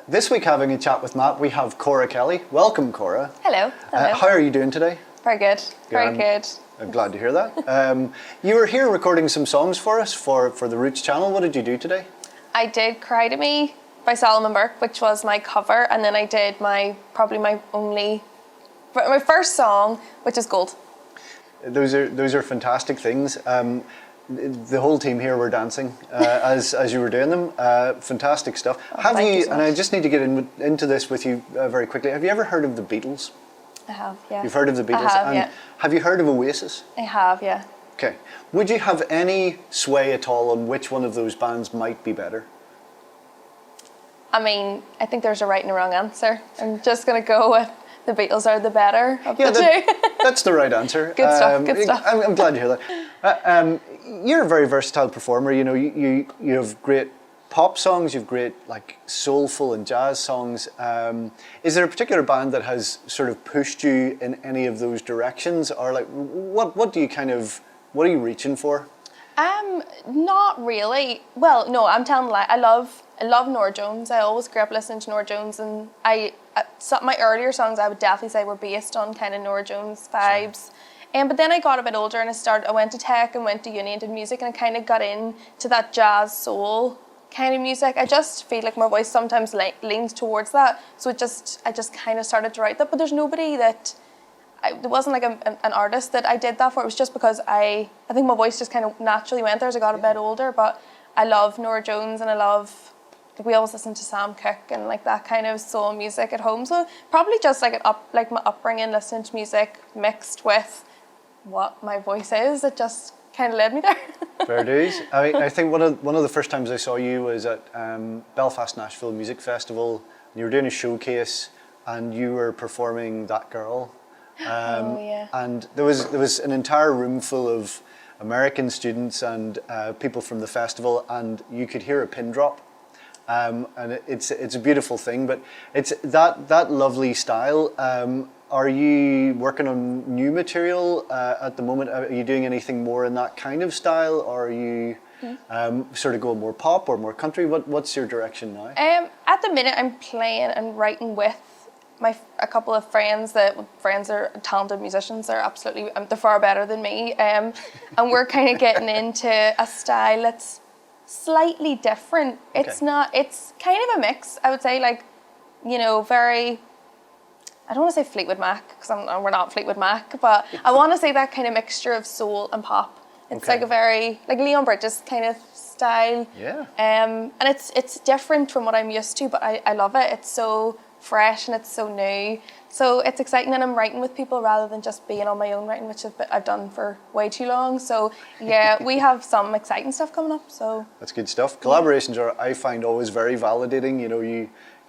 This week, having a chat with Matt, we have Cora Kelly. Welcome, Cora. Hello. Hello. How are you doing today? Very good. Very good. I'm glad to hear that. You were here recording some songs for us for the Roots channel. What did you do today? I did Cry to Me by Solomon Burke, which was my cover, and then I did my first song, which is Gold. Those are fantastic things. The whole team here were dancing as you were doing them. Fantastic stuff. Oh, Have you? So and I just need to get into this with you very quickly. Have you ever heard of the Beatles? I have, yeah. You've heard of the Beatles? I have, and yeah. Have you heard of Oasis? I have, yeah. Okay. Would you have any sway at all on which one of those bands might be better? I mean, I think there's a right and a wrong answer. I'm just going to go with the Beatles are the better of the two. That's the right answer. Good stuff, good stuff. I'm glad to hear that. You're a very versatile performer. You know, you have great pop songs, you've great like soulful and jazz songs. Is there a particular band that has sort of pushed you in any of those directions, or like what are you reaching for? Not really. Well, no, I'm telling a lie. I love Norah Jones. I always grew up listening to Norah Jones, and my earlier songs I would definitely say were based on kind of Norah Jones vibes. Sure. But then I got a bit older and I went to tech and went to uni and did music, and I kind of got into that jazz soul kind of music. I just feel like my voice sometimes leans towards that, so I just kind of started to write that. But there's nobody there wasn't like an artist that I did that for. It was just because I think my voice just kind of naturally went there as I got a bit older. But I love Norah Jones, and I love, like, we always listen to Sam Cooke and like that kind of soul music at home. So probably just like my upbringing, listening to music mixed with what my voice is, it just kind of led me there. Fair dues. I think one of the first times I saw you was at Belfast Nashville Music Festival. You were doing a showcase and you were performing That Girl. Oh yeah. And there was an entire room full of American students and people from the festival, and you could hear a pin drop. And it's a beautiful thing, but it's that lovely style. Are you working on new material at the moment? Are you doing anything more in that kind of style, or are you sort of going more pop or more country? What's your direction now? At the minute, I'm playing and writing with a couple of friends that are talented musicians. They're absolutely they're far better than me, and we're kind of getting into a style that's slightly different. It's not. It's kind of a mix, I would say. Like, you know, very. I don't want to say Fleetwood Mac because we're not Fleetwood Mac, but I want to say that kind of mixture of soul and pop. It's like a very like Leon Bridges kind of style. Yeah. And it's different from what I'm used to, but I love it. It's so fresh and it's so new. So it's exciting, and I'm writing with people rather than just being on my own writing, which I've done for way too long. So yeah, we have some exciting stuff coming up. So that's good stuff. Collaborations are, I find, always very validating. You know,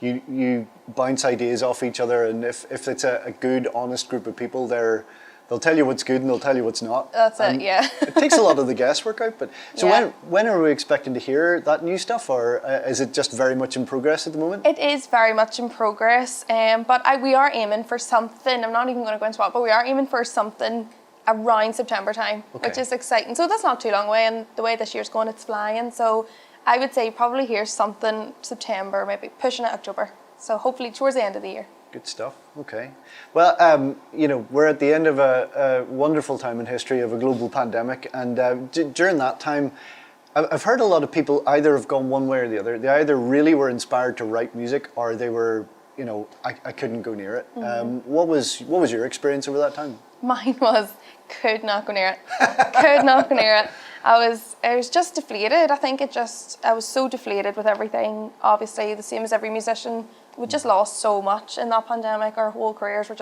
you bounce ideas off each other, and if it's a good, honest group of people, they'll tell you what's good and they'll tell you what's not. That's it, yeah. It takes a lot of the guesswork out. But so yeah. when are we expecting to hear that new stuff, or is it just very much in progress at the moment? It is very much in progress, but we are aiming for something. I'm not even going to go into what, but we are aiming for something around September time, which is exciting. So that's not too long away, and the way this year's going, it's flying. So I would say probably hear something September, maybe pushing it October. So hopefully towards the end of the year. Good stuff. Okay. Well, you know, we're at the end of a wonderful time in history of a global pandemic, and during that time, I've heard a lot of people either have gone one way or the other. They either really were inspired to write music, or they were, you know, I couldn't go near it. What was your experience over that time? Mine was could not go near it. Could not go near it. I was just deflated. I think I was so deflated with everything. Obviously, the same as every musician. We just lost so much in that pandemic. Our whole careers were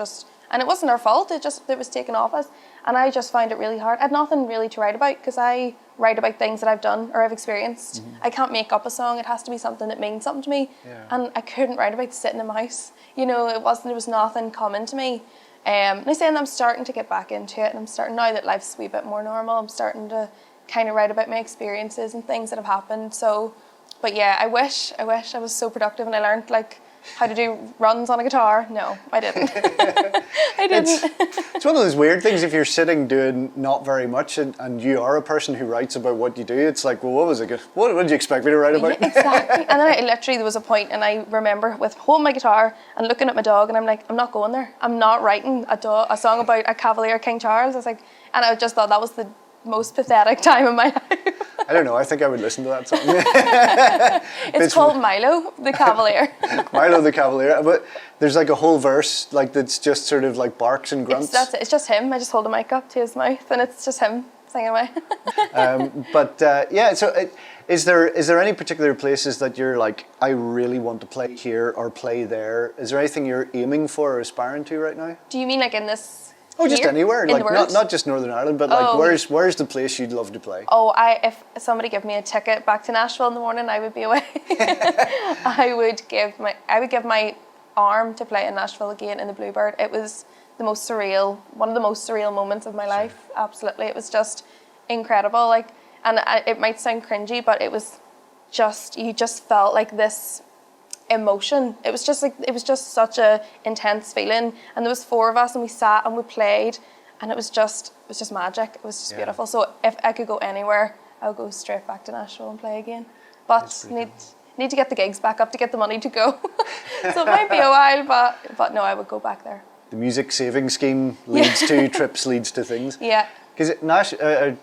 and it wasn't our fault. It was taken off us. And I just found it really hard. I had nothing really to write about, because I write about things that I've done or I've experienced. I can't make up a song. It has to be something that means something to me. Yeah. And I couldn't write about sitting in my house. You know, there was nothing coming to me. And I say, and I'm starting to get back into it, and I'm starting, now that life's a wee bit more normal, I'm starting to kind of write about my experiences and things that have happened. So, but yeah, I wish I was so productive, and I learned, like, how to do runs on a guitar. No, I didn't. I didn't. It's one of those weird things if you're sitting doing not very much and you are a person who writes about what you do. It's like, well, what did you expect me to write about? Exactly. And then there was a point, and I remember with holding my guitar and looking at my dog, and I'm like, I'm not going there. I'm not writing a song about a Cavalier King Charles. I was like, and I just thought that was the most pathetic time of my life. I don't know. I think I would listen to that song. It's called Milo the Cavalier. Milo the Cavalier. But there's like a whole verse like that's just sort of like barks and grunts. That's it. It's just him. I just hold the mic up to his mouth, and it's just him singing away. Yeah. So, is there any particular places that you're like, I really want to play here or play there? Is there anything you're aiming for or aspiring to right now? Do you mean like in this? Oh, just here? anywhere, in like the world? not just Northern Ireland, but like where's the place you'd love to play? Oh, if somebody gave me a ticket back to Nashville in the morning, I would be away. I would give my arm to play in Nashville again in the Bluebird. It was one of the most surreal moments of my life. Absolutely, it was just incredible. Like, and it might sound cringy, but it was you just felt like this emotion. It was just such a intense feeling, and there was 4 of us, and we sat and we played, and it was just magic. It was just beautiful. So if I could go anywhere, I would go straight back to Nashville and play again. But need to get the gigs back up to get the money to go. So it might be a while, but no, I would go back there. The music saving scheme leads to trips, leads to things. Yeah. Because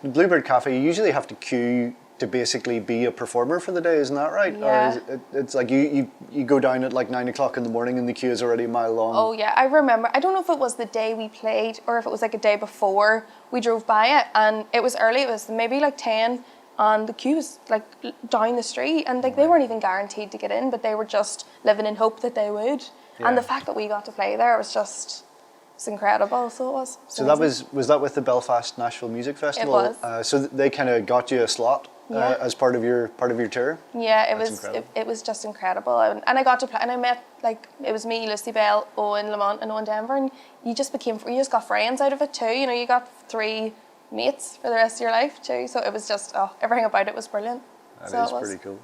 Bluebird Cafe, you usually have to queue to basically be a performer for the day, isn't that right? Yeah. Or it's like you go down at like 9 o'clock in the morning and the queue is already a mile long. Oh yeah, I remember. I don't know if it was the day we played or if it was like a day before we drove by it, and it was early. It was maybe like 10, and the queue was like down the street, and like they weren't even guaranteed to get in, but they were just living in hope that they would. Yeah. And the fact that we got to play there was it's incredible. So it was. So that was that with the Belfast Nashville Music Festival? It was. So they kind of got you a slot. Yeah. As part of your tour. Yeah, it was just incredible, and I got to play, and I met it was me, Lucy Bell, Owen Lamont, and Owen Denver, and you just got friends out of it too. You know, you got 3 mates for the rest of your life too. So it was just everything about it was brilliant. That is pretty cool.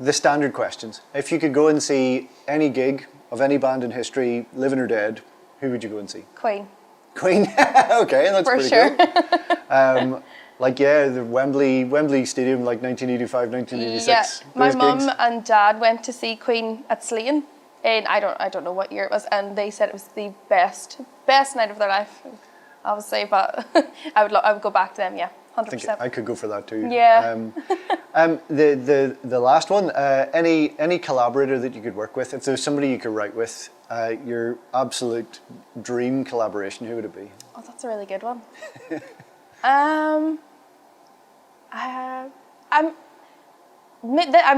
The standard questions: if you could go and see any gig of any band in history, living or dead, who would you go and see? Queen. Queen. Okay, that's for pretty sure. Cool. The Wembley Stadium, like 1985, 1986. Yeah, my mum gigs. and dad went to see Queen at Slane, and I don't know what year it was, and they said it was the best night of their life, obviously. But I would go back to them. Yeah, 100%. I think I could go for that too. Yeah. The last one. Any collaborator that you could work with, if there's somebody you could write with, your absolute dream collaboration, who would it be? Oh, that's a really good one. I'm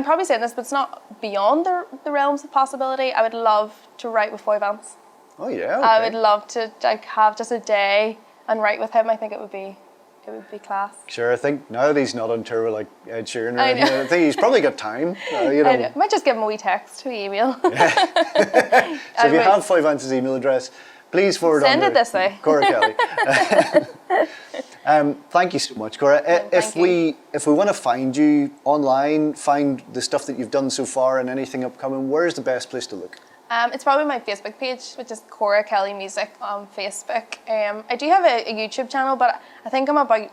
probably saying this, but it's not beyond the realms of possibility. I would love to write with Foy Vance. Oh yeah. Okay. I would love to have just a day and write with him. I think it would be class. Sure, I think now that he's not on tour with like Ed Sheeran, I know. I think he's probably got time. I might just give him a wee text, wee email. So if you have Foy Vance's email address, please forward Send on it this way. Cora Kelly. Thank you so much, Cora. If we want to find you online, find the stuff that you've done so far and anything upcoming, where's the best place to look? It's probably my Facebook page, which is Cora Kelly Music on Facebook. I do have a YouTube channel, but I think I'm about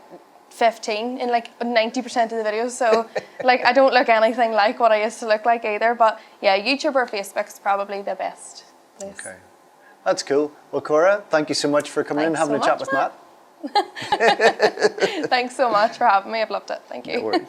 15 in like 90% of the videos, so like I don't look anything like what I used to look like either. But yeah, YouTube or Facebook is probably the best place. Okay, that's cool. Well, Cora, thank you so much for coming in and having a chat with Matt. Thanks so much for having me. I've loved it. Thank you. No worries.